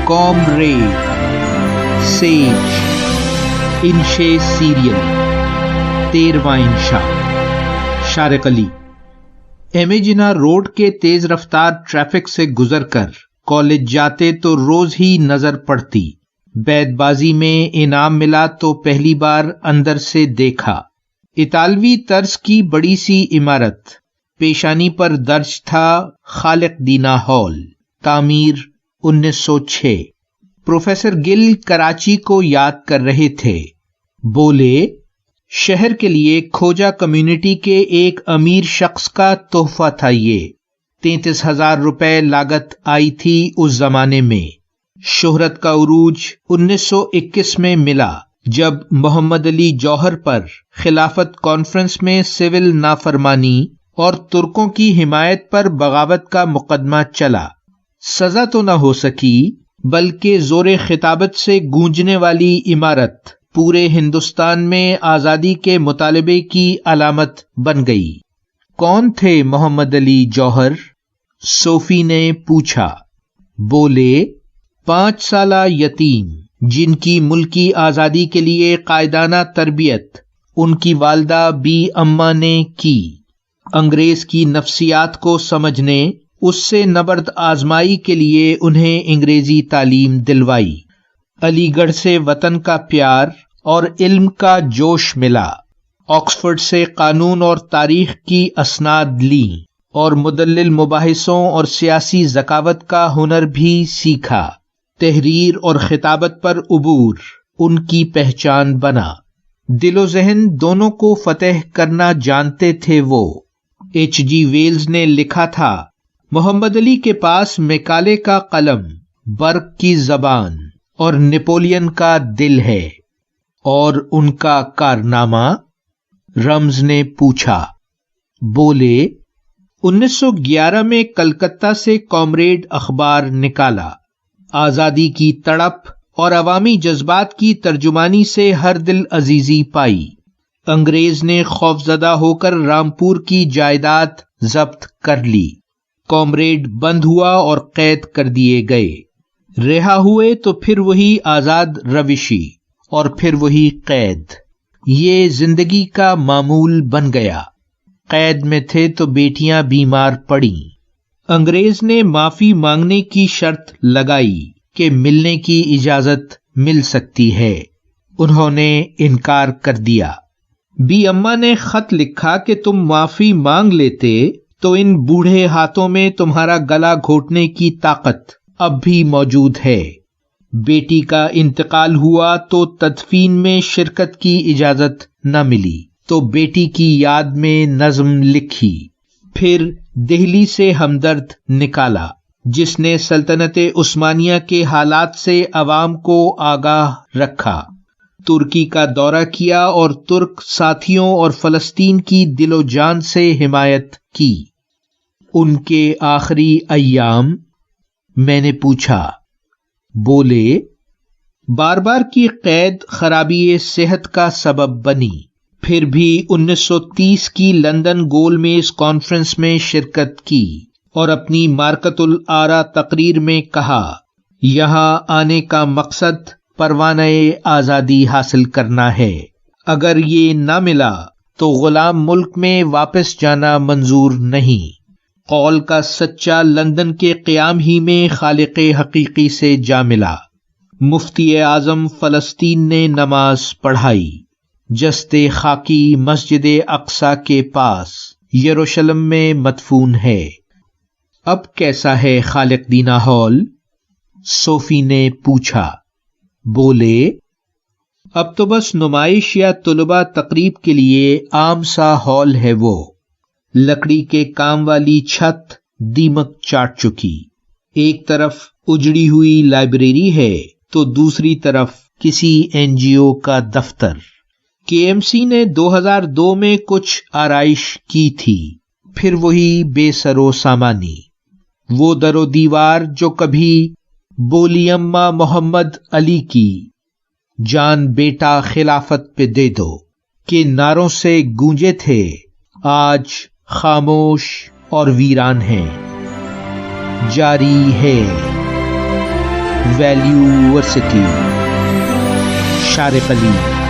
Comrade, سیج، انشے serial, 13واں انشا۔ شارق علی۔ M اے جناح road کے تیز رفتار ٹریفک سے گزر کر کالج جاتے تو روز ہی نظر پڑتی۔ بیت بازی میں انعام ملا تو پہلی بار اندر سے دیکھا۔ اطالوی طرز کی بڑی سی عمارت، پیشانی پر درج تھا خالق دینہ ہال، تعمیر 1906۔ پروفیسر گل کراچی کو یاد کر رہے تھے۔ بولے، شہر کے لیے کھوجا کمیونٹی کے ایک امیر شخص کا تحفہ تھا یہ۔ 33,000 روپے لاگت آئی تھی اس زمانے میں۔ شہرت کا عروج 1921 میں ملا، جب محمد علی جوہر پر خلافت کانفرنس میں سول نافرمانی اور ترکوں کی حمایت پر بغاوت کا مقدمہ چلا۔ سزا تو نہ ہو سکی، بلکہ زور خطابت سے گونجنے والی عمارت پورے ہندوستان میں آزادی کے مطالبے کی علامت بن گئی۔ کون تھے محمد علی جوہر؟ صوفی نے پوچھا۔ بولے، 5 سالہ یتیم جن کی ملکی آزادی کے لیے قائدانہ تربیت ان کی والدہ بی اماں نے کی۔ انگریز کی نفسیات کو سمجھنے، اس سے نبرد آزمائی کے لیے انہیں انگریزی تعلیم دلوائی۔ علی گڑھ سے وطن کا پیار اور علم کا جوش ملا۔ آکسفورڈ سے قانون اور تاریخ کی اسناد لیں اور مدلل مباحثوں اور سیاسی ذکاوت کا ہنر بھی سیکھا۔ تحریر اور خطابت پر عبور ان کی پہچان بنا۔ دل و ذہن دونوں کو فتح کرنا جانتے تھے وہ۔ ایچ جی ویلز نے لکھا تھا، محمد علی کے پاس میکالے کا قلم، برق کی زبان اور نپولین کا دل ہے۔ اور ان کا کارنامہ؟ رمز نے پوچھا۔ بولے، 1911 میں کلکتہ سے کامریڈ اخبار نکالا۔ آزادی کی تڑپ اور عوامی جذبات کی ترجمانی سے ہر دل عزیزی پائی۔ انگریز نے خوفزدہ ہو کر رامپور کی جائیداد ضبط کر لی۔ کامریڈ بند ہوا اور قید کر دیے گئے۔ رہا ہوئے تو پھر وہی آزاد روشی اور پھر وہی قید۔ یہ زندگی کا معمول بن گیا۔ قید میں تھے تو بیٹیاں بیمار پڑیں۔ انگریز نے معافی مانگنے کی شرط لگائی کہ ملنے کی اجازت مل سکتی ہے۔ انہوں نے انکار کر دیا۔ بی اماں نے خط لکھا کہ تم معافی مانگ لیتے تو ان بوڑھے ہاتھوں میں تمہارا گلا گھونٹنے کی طاقت اب بھی موجود ہے۔ بیٹی کا انتقال ہوا تو تدفین میں شرکت کی اجازت نہ ملی، تو بیٹی کی یاد میں نظم لکھی۔ پھر دہلی سے ہمدرد نکالا، جس نے سلطنت عثمانیہ کے حالات سے عوام کو آگاہ رکھا۔ ترکی کا دورہ کیا اور ترک ساتھیوں اور فلسطین کی دل و جان سے حمایت کی۔ ان کے آخری ایام؟ میں نے پوچھا۔ بولے، بار بار کی قید خرابی صحت کا سبب بنی، پھر بھی 1930 کی لندن گول میز کانفرنس میں شرکت کی اور اپنی مارکت الآرا تقریر میں کہا، یہاں آنے کا مقصد پروانہ آزادی حاصل کرنا ہے۔ اگر یہ نہ ملا تو غلام ملک میں واپس جانا منظور نہیں۔ قول کا سچا لندن کے قیام ہی میں خالق حقیقی سے جا ملا۔ مفتی اعظم فلسطین نے نماز پڑھائی۔ جسد خاکی مسجد اقصی کے پاس یروشلم میں مدفون ہے۔ اب کیسا ہے خالق دینہ ہال؟ صوفی نے پوچھا۔ بولے، اب تو بس نمائش یا طلباء تقریب کے لیے عام سا ہال ہے وہ۔ لکڑی کے کام والی چھت دیمک چاٹ چکی۔ ایک طرف اجڑی ہوئی لائبریری ہے تو دوسری طرف کسی این جی او کا دفتر۔ کے ایم سی نے 2002 میں کچھ آرائش کی تھی، پھر وہی بے سر و سامانی۔ وہ در و دیوار جو کبھی بولی اماں محمد علی کی جان بیٹا خلافت پہ دے دو کے نعروں سے گونجے تھے، آج خاموش اور ویران ہیں۔ جاری ہے۔ ویلیو ورسٹی، شارق علی۔